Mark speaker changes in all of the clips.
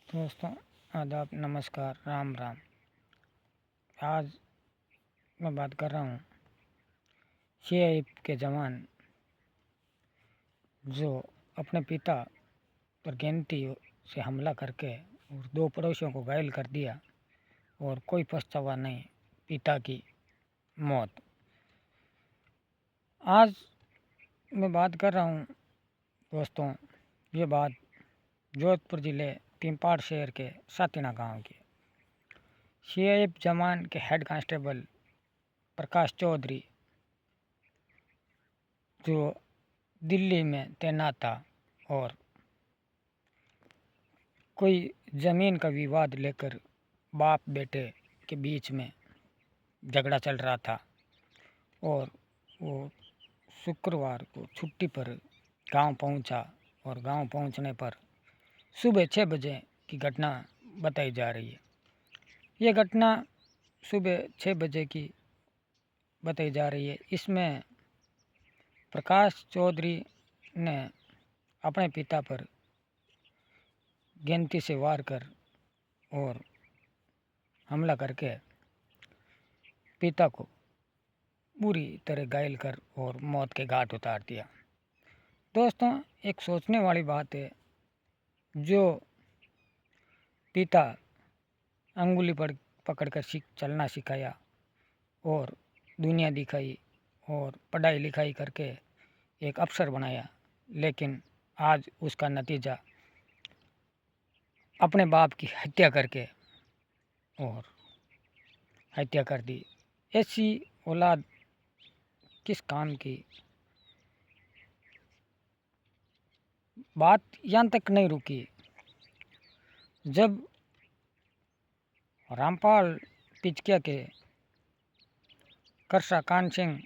Speaker 1: दोस्तों, आदाब, नमस्कार, राम राम। आज मैं बात कर रहा हूँ सीआईएफ के जवान जो अपने पिता पर गिनती से हमला करके और दो पड़ोसियों को घायल कर दिया और कोई पछतावा नहीं, पिता की मौत। आज मैं बात कर रहा हूँ दोस्तों, ये बात जोधपुर ज़िले पिंपाड़ शहर के सातिना गांव की। सीआईएफ जवान के हेड कांस्टेबल प्रकाश चौधरी जो दिल्ली में तैनात था और कोई ज़मीन का विवाद लेकर बाप बेटे के बीच में झगड़ा चल रहा था और वो शुक्रवार को छुट्टी पर गांव पहुंचा और गांव पहुंचने पर सुबह 6 बजे की घटना बताई जा रही है। ये घटना सुबह 6 बजे की बताई जा रही है। इसमें प्रकाश चौधरी ने अपने पिता पर गिनती से वार कर और हमला करके पिता को बुरी तरह घायल कर और मौत के घाट उतार दिया। दोस्तों, एक सोचने वाली बात है, जो पिता अंगुली पकड़ कर चलना सिखाया और दुनिया दिखाई और पढ़ाई लिखाई करके एक अफसर बनाया, लेकिन आज उसका नतीजा अपने बाप की हत्या करके और हत्या कर दी। ऐसी औलाद किस काम की? बात यहाँ तक नहीं रुकी जब रामपाल पिचकिया के करसा कान सिंह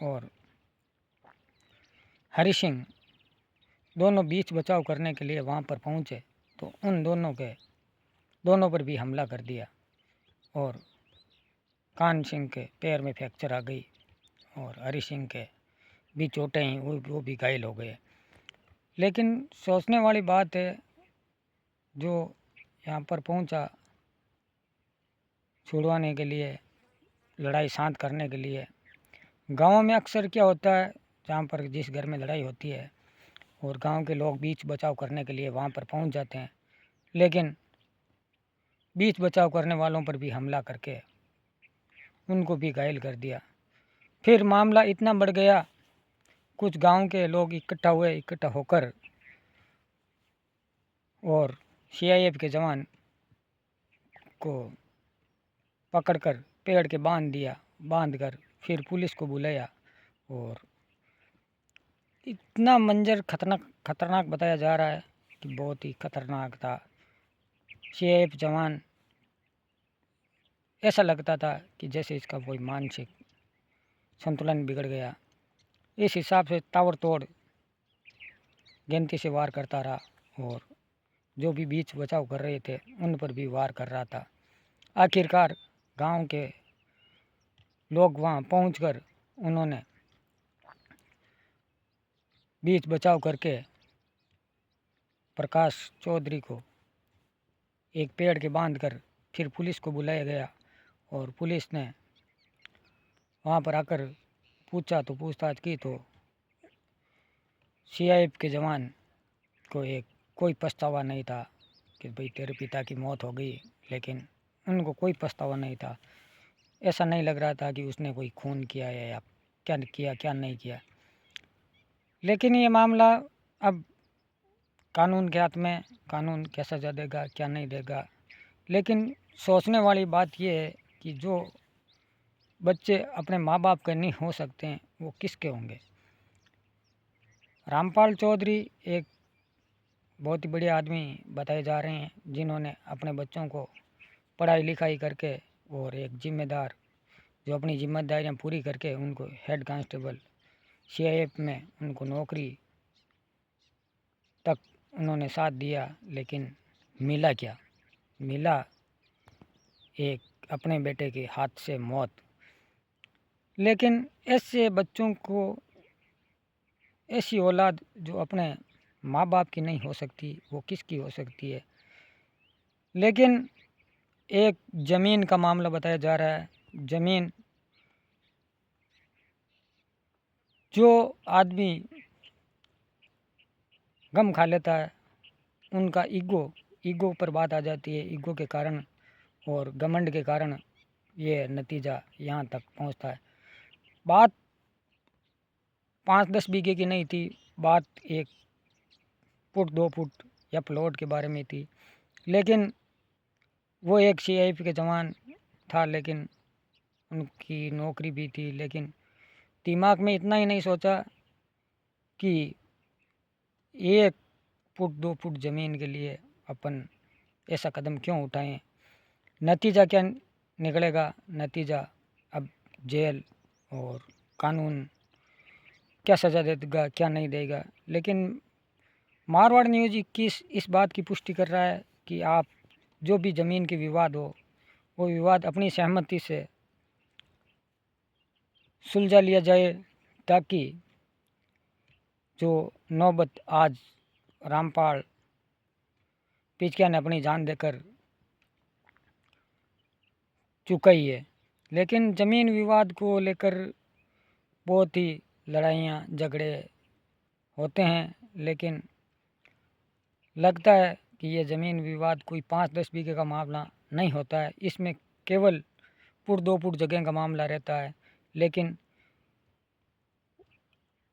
Speaker 1: और हरि सिंह दोनों बीच बचाव करने के लिए वहाँ पर पहुँचे तो उन दोनों पर भी हमला कर दिया और कान सिंह के पैर में फ्रैक्चर आ गई और हरि सिंह के भी चोटें ही, वो भी घायल हो गए। लेकिन सोचने वाली बात है, जो यहाँ पर पहुँचा छुड़वाने के लिए, लड़ाई शांत करने के लिए। गाँव में अक्सर क्या होता है, जहाँ पर जिस घर में लड़ाई होती है और गांव के लोग बीच बचाव करने के लिए वहाँ पर पहुँच जाते हैं, लेकिन बीच बचाव करने वालों पर भी हमला करके उनको भी घायल कर दिया। फिर मामला इतना बढ़ गया, कुछ गांव के लोग इकट्ठा होकर और सीआईएफ के जवान को पकड़कर पेड़ के बांध कर फिर पुलिस को बुलाया और इतना मंजर खतरनाक बताया जा रहा है कि बहुत ही खतरनाक था। सीआईएफ जवान ऐसा लगता था कि जैसे इसका कोई मानसिक संतुलन बिगड़ गया। इस हिसाब से ताबड़तोड़ गिनती से वार करता रहा और जो भी बीच बचाव कर रहे थे उन पर भी वार कर रहा था। आखिरकार गांव के लोग वहां पहुंचकर उन्होंने बीच बचाव करके प्रकाश चौधरी को एक पेड़ के बांध कर फिर पुलिस को बुलाया गया और पुलिस ने वहाँ पर आकर पूछा तो पूछताछ की तो सीआईएफ के जवान को कोई पछतावा नहीं था कि भाई तेरे पिता की मौत हो गई, लेकिन उनको कोई पछतावा नहीं था। ऐसा नहीं लग रहा था कि उसने कोई खून किया है या क्या किया क्या नहीं किया। लेकिन ये मामला अब कानून के हाथ में, कानून क्या सज़ा देगा क्या नहीं देगा। लेकिन सोचने वाली बात ये है कि जो बच्चे अपने माँ बाप के नहीं हो सकते हैं वो किसके होंगे। रामपाल चौधरी एक बहुत ही बड़े आदमी बताए जा रहे हैं, जिन्होंने अपने बच्चों को पढ़ाई लिखाई करके और एक जिम्मेदार जो अपनी जिम्मेदारियां पूरी करके उनको हेड कांस्टेबल सीआईएफ में उनको नौकरी तक उन्होंने साथ दिया। लेकिन मिला क्या? मिला एक अपने बेटे के हाथ से मौत। लेकिन ऐसे बच्चों को, ऐसी औलाद जो अपने माँ बाप की नहीं हो सकती, वो किसकी हो सकती है? लेकिन एक ज़मीन का मामला बताया जा रहा है। ज़मीन जो आदमी गम खा लेता है, उनका ईगो पर बात आ जाती है। ईगो के कारण और घमंड के कारण ये नतीजा यहाँ तक पहुँचता है। बात 5-10 बीघे की नहीं थी, बात 1 फुट 2 फुट या प्लॉट के बारे में थी। लेकिन वो एक सीआईपी के जवान था, लेकिन उनकी नौकरी भी थी, लेकिन दिमाग में इतना ही नहीं सोचा कि 1 फुट 2 फुट ज़मीन के लिए अपन ऐसा कदम क्यों उठाएं। नतीजा क्या निकलेगा? नतीजा अब जेल और कानून क्या सज़ा देगा क्या नहीं देगा। लेकिन मारवाड़ न्यूज़ 21 इस बात की पुष्टि कर रहा है कि आप जो भी ज़मीन के विवाद हो, वो विवाद अपनी सहमति से सुलझा लिया जाए, ताकि जो नौबत आज रामपाल पिचकिया ने अपनी जान देकर चुकाई है। लेकिन ज़मीन विवाद को लेकर बहुत ही लड़ाइयाँ झगड़े होते हैं, लेकिन लगता है कि ये ज़मीन विवाद कोई 5-10 बीघे का मामला नहीं होता है। इसमें केवल फुट 2 फुट जगह का मामला रहता है। लेकिन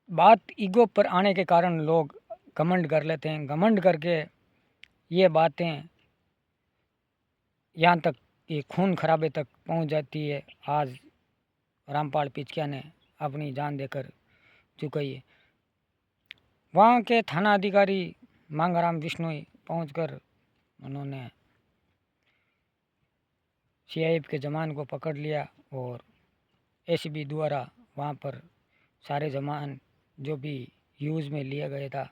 Speaker 1: बात ईगो पर आने के कारण लोग घमंड कर लेते हैं। घमंड करके ये बातें यहाँ तक कि खून खराबे तक पहुँच जाती है। आज रामपाल पिचकिया ने अपनी जान देकर चुकाई है। वहाँ के थाना अधिकारी मांगाराम विश्नोई पहुंचकर उन्होंने सीआईएफ के जवान को पकड़ लिया और एसीबी द्वारा वहाँ पर सारे जवान जो भी यूज़ में लिया गया था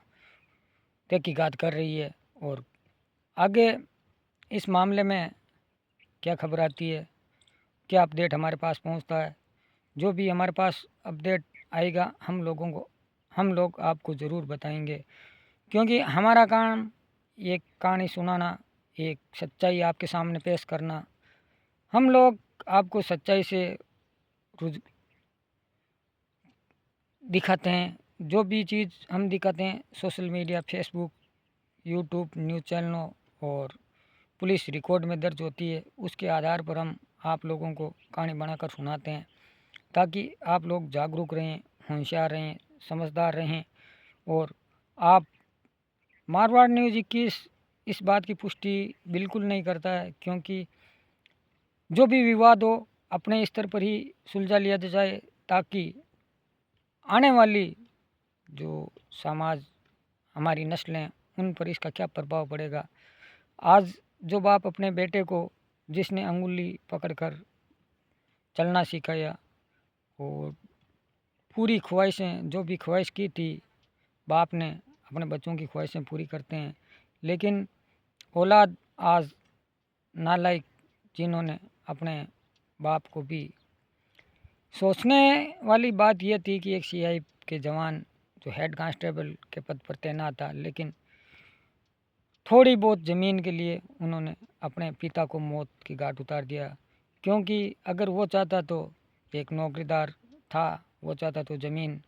Speaker 1: तहकीकात कर रही है। और आगे इस मामले में क्या खबर आती है, क्या अपडेट हमारे पास पहुंचता है, जो भी हमारे पास अपडेट आएगा हम लोग आपको ज़रूर बताएंगे। क्योंकि हमारा काम एक कहानी सुनाना, एक सच्चाई आपके सामने पेश करना। हम लोग आपको सच्चाई से रुज दिखाते हैं। जो भी चीज़ हम दिखाते हैं social media, Facebook, YouTube, news चैनलों और पुलिस रिकॉर्ड में दर्ज होती है, उसके आधार पर हम आप लोगों को कहानी बनाकर सुनाते हैं, ताकि आप लोग जागरूक रहें, होशियार रहें, समझदार रहें। और आप मारवाड़ न्यूज़ 21 इस बात की पुष्टि बिल्कुल नहीं करता है, क्योंकि जो भी विवाद हो अपने स्तर पर ही सुलझा लिया जाए, ताकि आने वाली जो समाज, हमारी नस्लें, उन पर इसका क्या प्रभाव पड़ेगा। आज जो बाप अपने बेटे को जिसने अंगुली पकड़कर चलना सिखाया और पूरी ख्वाहिशें, जो भी ख्वाहिश की थी बाप ने, अपने बच्चों की ख्वाहिशें पूरी करते हैं। लेकिन औलाद आज नालायक, जिन्होंने अपने बाप को भी सोचने वाली बात यह थी कि एक सीआई के जवान जो हेड कांस्टेबल के पद पर तैनात था, लेकिन थोड़ी बहुत ज़मीन के लिए उन्होंने अपने पिता को मौत की घाट उतार दिया। क्योंकि अगर वो चाहता तो एक नौकरीदार था, वो चाहता तो ज़मीन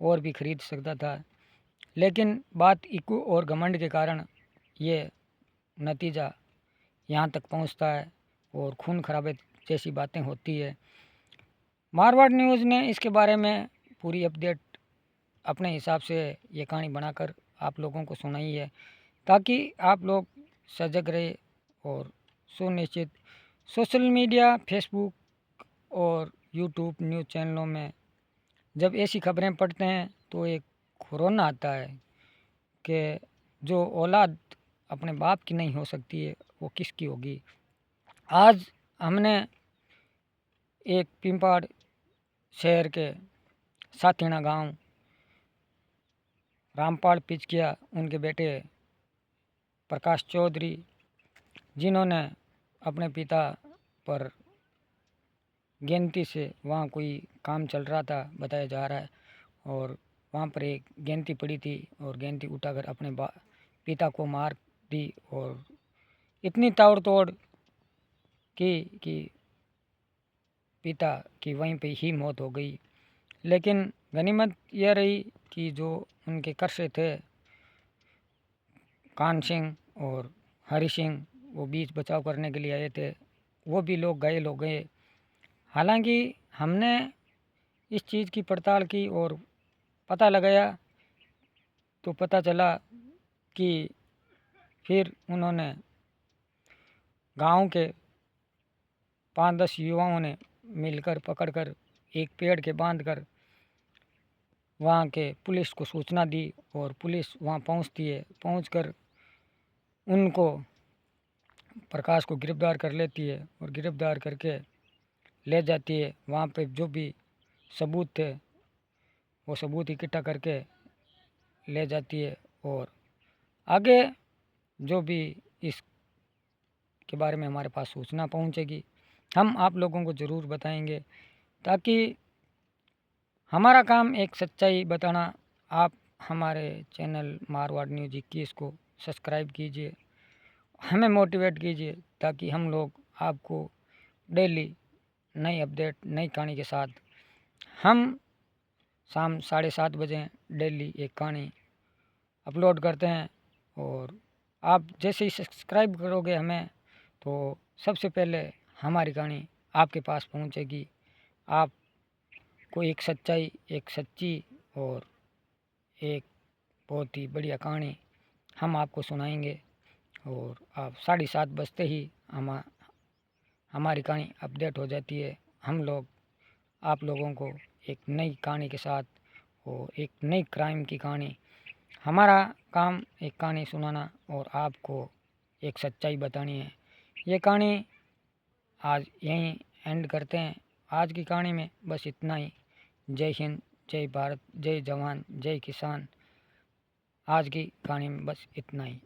Speaker 1: और भी खरीद सकता था। लेकिन बात इको और घमंड के कारण ये नतीजा यहाँ तक पहुँचता है और खून खराबे जैसी बातें होती है। मारवाड़ न्यूज़ ने इसके बारे में पूरी अपडेट अपने हिसाब से ये कहानी बनाकर आप लोगों को सुनाई है, ताकि आप लोग सजग रहे और सुनिश्चित सोशल मीडिया, फेसबुक और यूट्यूब न्यूज़ चैनलों में जब ऐसी खबरें पढ़ते हैं तो एक कोरोना आता है कि जो औलाद अपने बाप की नहीं हो सकती है वो किसकी होगी। आज हमने एक पिंपाड़ शहर के साथीना गांव रामपाल पिचकिया, उनके बेटे प्रकाश चौधरी, जिन्होंने अपने पिता पर गेंती से, वहाँ कोई काम चल रहा था बताया जा रहा है, और वहाँ पर एक गेंती पड़ी थी और गेंती उठाकर अपने पिता को मार दी। और इतनी ताड़ तोड़ कि पिता की वहीं पे ही मौत हो गई। लेकिन गनीमत यह रही कि जो उनके कर्से थे कान सिंह और हरि सिंह, वो बीच बचाव करने के लिए आए थे, वो भी लोग घायल हो गए। हालांकि हमने इस चीज़ की पड़ताल की और पता लगाया तो पता चला कि फिर उन्होंने गांव के 5-10 युवाओं ने मिलकर पकड़कर एक पेड़ के बांध कर वहाँ के पुलिस को सूचना दी और पुलिस वहाँ पहुँचती है। पहुँचकर उनको प्रकाश को गिरफ्तार कर लेती है और गिरफ्तार करके ले जाती है। वहाँ पे जो भी सबूत थे वो सबूत इकट्ठा करके ले जाती है और आगे जो भी इस के बारे में हमारे पास सूचना पहुँचेगी हम आप लोगों को ज़रूर बताएंगे, ताकि हमारा काम एक सच्चाई बताना। आप हमारे चैनल मारवाड़ न्यूज़ 21 को सब्सक्राइब कीजिए, हमें मोटिवेट कीजिए, ताकि हम लोग आपको डेली नई अपडेट नई कहानी के साथ हम शाम 7:30 बजे डेली एक कहानी अपलोड करते हैं। और आप जैसे ही सब्सक्राइब करोगे हमें तो सबसे पहले हमारी कहानी आपके पास पहुंचेगी। आपको एक सच्चाई, एक सच्ची और एक बहुत ही बढ़िया कहानी हम आपको सुनाएंगे। और आप 7:30 बजते ही हमारी कहानी अपडेट हो जाती है। हम लोग आप लोगों को एक नई कहानी के साथ और एक नई क्राइम की कहानी, हमारा काम एक कहानी सुनाना और आपको एक सच्चाई बतानी है। ये कहानी आज यहीं एंड करते हैं। आज की कहानी में बस इतना ही। जय हिंद, जय भारत, जय जवान, जय किसान। आज की कहानी में बस इतना ही।